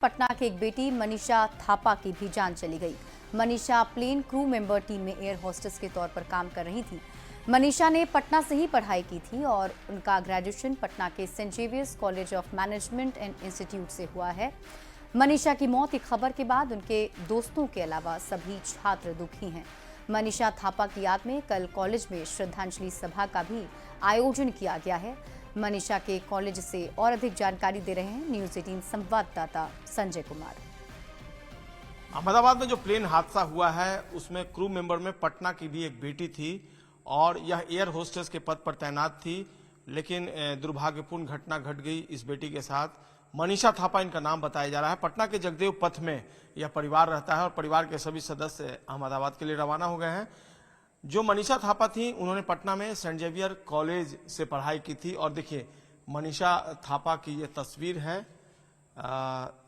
पटना की एक बेटी मनीषा थापा की भी जान चली गई। Manisha plane crew member team में एयर होस्टेस के तौर पर काम कर रही थी। मनीषा ने पटना से ही पढ़ाई की थी और उनका ग्रेजुएशन पटना के Saint Xavier's College of Management and Institute से हुआ है। मनीषा की मौत की खबर के बाद उनके दोस्तों के अलावा सभी छात्र दुखी हैं। मनीषा थापा की याद में कल कॉलेज में श्रद्धांजलि सभा का भी आयोजन किया गया है। मनीषा के कॉलेज से और अधिक जानकारी दे रहे हैं न्यूज़ 18 संवाददाता संजय कुमार। अहमदाबाद में जो प्लेन हादसा हुआ है उसमें क्रू मेंबर में पटना की भी एक बेटी थी और यह एयर होस्टेस के पद पर तैनात थी, लेकिन दुर्भाग्यपूर्ण घटना घट गई इस बेटी के साथ। मनीषा थापा इनका नाम बताया जा रहा है। पटना के जगदेव पथ में यह परिवार रहता है और परिवार के सभी सदस्य अहमदाबाद के लिए रवाना हो गए हैं। जो मनीषा थापा थी उन्होंने पटना में सेंट जेवियर कॉलेज से पढ़ाई की थी और देखिए मनीषा थापा की ये तस्वीर है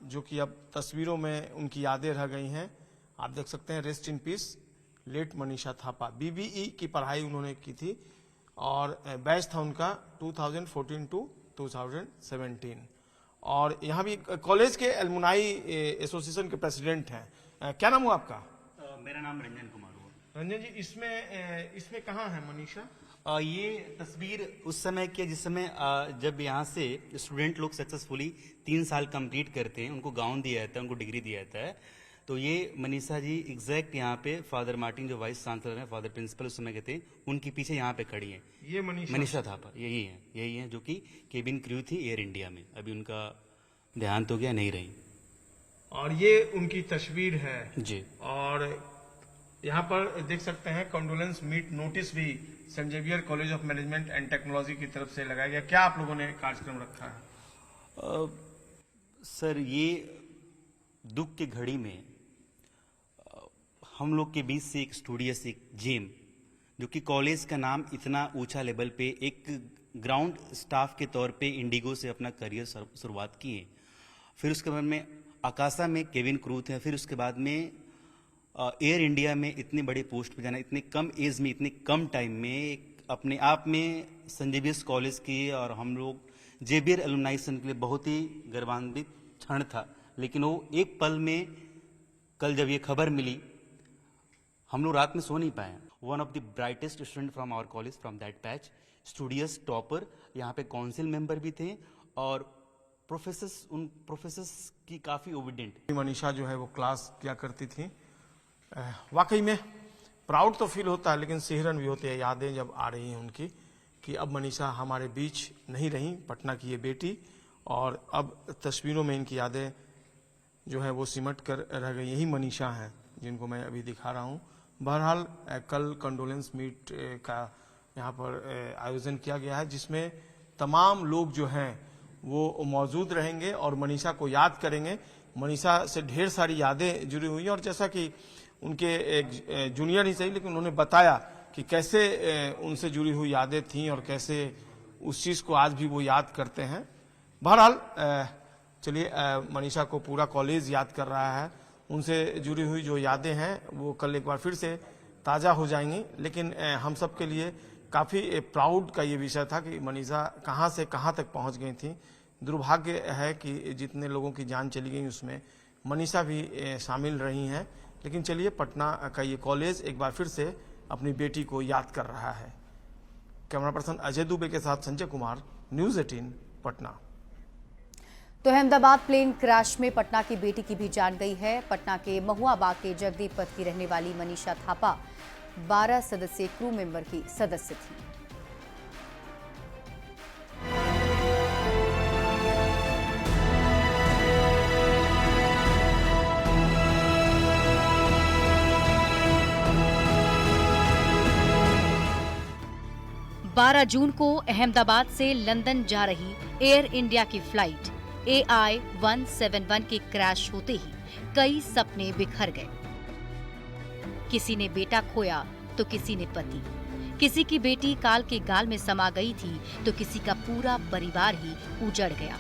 जो कि अब तस्वीरों में उनकी यादें रह गई हैं। आप देख सकते हैं, rest in peace late Manisha Thapa. BBE की पढ़ाई उन्होंने की थी और बैच था उनका 2014 टू 2017 और यहाँ भी कॉलेज के एलुमनाई एसोसिएशन के प्रेसिडेंट हैं। क्या नाम हुआ आपका? मेरा नाम रंजन कुमार हुआ। रंजन जी, इसमें कहाँ है मनीषा? ये तस्वीर उस समय की जिस समय जब यहाँ से स्टूडेंट लोग सक्सेसफुली 3 साल कंप्लीट करते हैं, उनको गाउन दिया जाता है, उनको डिग्री दिया जाता है। तो ये मनीषा जी एग्जैक्ट यहाँ पे फादर मार्टिन जो वाइस चांसलर हैं, फादर प्रिंसिपल उस समय के थे, उनके पीछे यहाँ पे खड़ी हैं। ये मनीषा थापा यही है जो कि केबिन क्रू थी एयर इंडिया में। अभी उनका देहांत हो गया, नहीं रही। और ये उनकी तस्वीर है जी। और यहाँ पर देख सकते हैं कंडोलेंस मीट नोटिस भी Saint Xavier College of Management and Technology की तरफ से लगाया गया। क्या आप लोगों ने कार्यक्रम रखा है? सर, ये दुख की घड़ी में हम लोग के बीच से एक स्टूडियस एक जेम जो कि कॉलेज का नाम इतना ऊंचा लेवल पे एक ग्राउंड स्टाफ के तौर पे इंडिगो से अपना करियर शुरुआत किए। फिर उसके बाद में आकाशा में केविन क्रू थे। फिर उसके बाद में एयर इंडिया में इतने बड़े पोस्ट पे जाना, इतने कम एज में, इतने कम टाइम में, अपने आप में सेंट जेवियर्स कॉलेज की और हम लोग जेवियर एलुमनाई संघ के लिए बहुत ही गर्वान्वित क्षण था। लेकिन वो एक पल में, कल जब ये खबर मिली, हम लोग रात में सो नहीं पाए। One of the brightest student from our college, from that batch, studious topper, यहाँ पे काउंसिल मेंबर भी थे और उन प्रोफेसर्स की काफी ओबिडेंट। मनीषा जो है वो क्लास किया करती थी। वाकई में प्राउड तो फील होता है, लेकिन सिहरन भी होती है यादें जब आ रही हैं उनकी कि अब मनीषा हमारे बीच नहीं रही, पटना की ये बेटी, और अब तस्वीरों में इनकी यादें जो है वो सिमट कर रह गई। यही मनीषा हैं जिनको मैं अभी दिखा रहा हूँ। बहरहाल कल कंडोलेंस मीट का यहाँ पर आयोजन किया गया है जिसमें तमाम लोग जो हैं वो मौजूद रहेंगे और मनीषा को याद करेंगे। मनीषा से ढेर सारी यादें जुड़ी हुई हैं और जैसा कि उनके एक जूनियर ही सही, लेकिन उन्होंने बताया कि कैसे उनसे जुड़ी हुई यादें थीं और कैसे उस चीज़ को आज भी वो याद करते हैं। बहरहाल चलिए, मनीषा को पूरा कॉलेज याद कर रहा है। उनसे जुड़ी हुई जो यादें हैं वो कल एक बार फिर से ताज़ा हो जाएंगी। लेकिन हम सब के लिए काफ़ी प्राउड का ये विषय था कि मनीषा कहाँ से कहाँ तक पहुँच गई थी। दुर्भाग्य है कि जितने लोगों की जान चली गई उसमें मनीषा भी शामिल रही हैं। लेकिन चलिए, पटना का ये कॉलेज एक बार फिर से अपनी बेटी को याद कर रहा है। कैमरा पर्सन अजय दुबे के साथ संजय कुमार, न्यूज़ 18 पटना। तो अहमदाबाद प्लेन क्रैश में पटना की बेटी की भी जान गई है। पटना के महुआ बाग के जगदीप पथ की रहने वाली मनीषा थापा 12 सदस्यीय क्रू मेंबर की सदस्य थी। बारह जून को अहमदाबाद से लंदन जा रही एयर इंडिया की फ्लाइट AI 171 के क्रैश होते ही कई सपने बिखर गए। किसी ने बेटा खोया तो किसी ने पति, किसी की बेटी काल के गाल में समा गई थी तो किसी का पूरा परिवार ही उजड़ गया।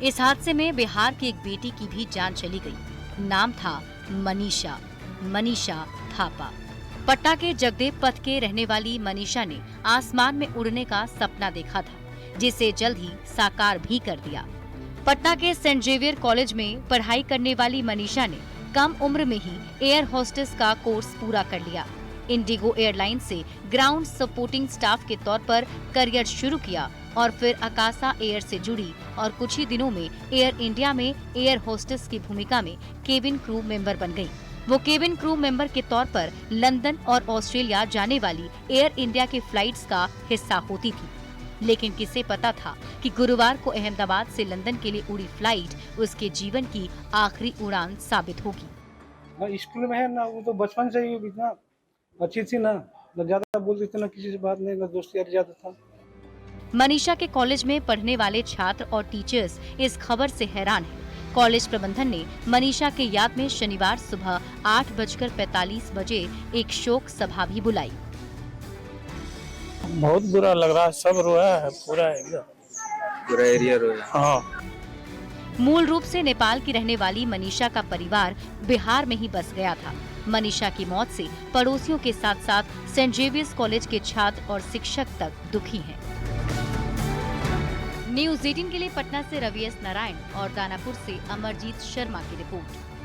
इस हादसे में बिहार की एक बेटी की भी जान चली गई। नाम था मनीषा थापा। पटना के जगदेव पथ के रहने वाली मनीषा ने आसमान में उड़ने का सपना देखा था, जिसे जल्द ही साकार भी कर दिया। पटना के सेंट जेवियर कॉलेज में पढ़ाई करने वाली मनीषा ने कम उम्र में ही एयर होस्टेस का कोर्स पूरा कर लिया। इंडिगो एयरलाइन से ग्राउंड सपोर्टिंग स्टाफ के तौर पर करियर शुरू किया और फिर अकासा एयर से जुड़ी और कुछ ही दिनों में एयर इंडिया में एयर होस्टेस की भूमिका में केबिन क्रू मेंबर बन गई। वो केबिन क्रू मेंबर के तौर पर लंदन और ऑस्ट्रेलिया जाने वाली एयर इंडिया के फ्लाइट्स का हिस्सा होती थी। लेकिन किसे पता था कि गुरुवार को अहमदाबाद से लंदन के लिए उड़ी फ्लाइट उसके जीवन की आखिरी उड़ान साबित होगी। स्कूल में है ना, वो तो बचपन से ही इतना अच्छी थी ना ज्यादा बोलती थी ना, किसी से बात नहीं, ना दोस्ती यारी ज्यादा था। मनीषा के कॉलेज में पढ़ने वाले छात्र और टीचर्स इस खबर से हैरान हैं। कॉलेज प्रबंधन ने मनीषा के याद में शनिवार सुबह 8:45 बजे एक शोक सभा भी बुलाई। बहुत बुरा लग रहा है, सब रोया है, पूरा एरिया रोया। हाँ। मूल रूप से नेपाल की रहने वाली मनीषा का परिवार बिहार में ही बस गया था। मनीषा की मौत से पड़ोसियों के साथ साथ सेंट जेवियर्स कॉलेज के छात्र और शिक्षक तक दुखी हैं। न्यूज़ 18 के लिए पटना से रवि एस नारायण और दानापुर से अमरजीत शर्मा की रिपोर्ट।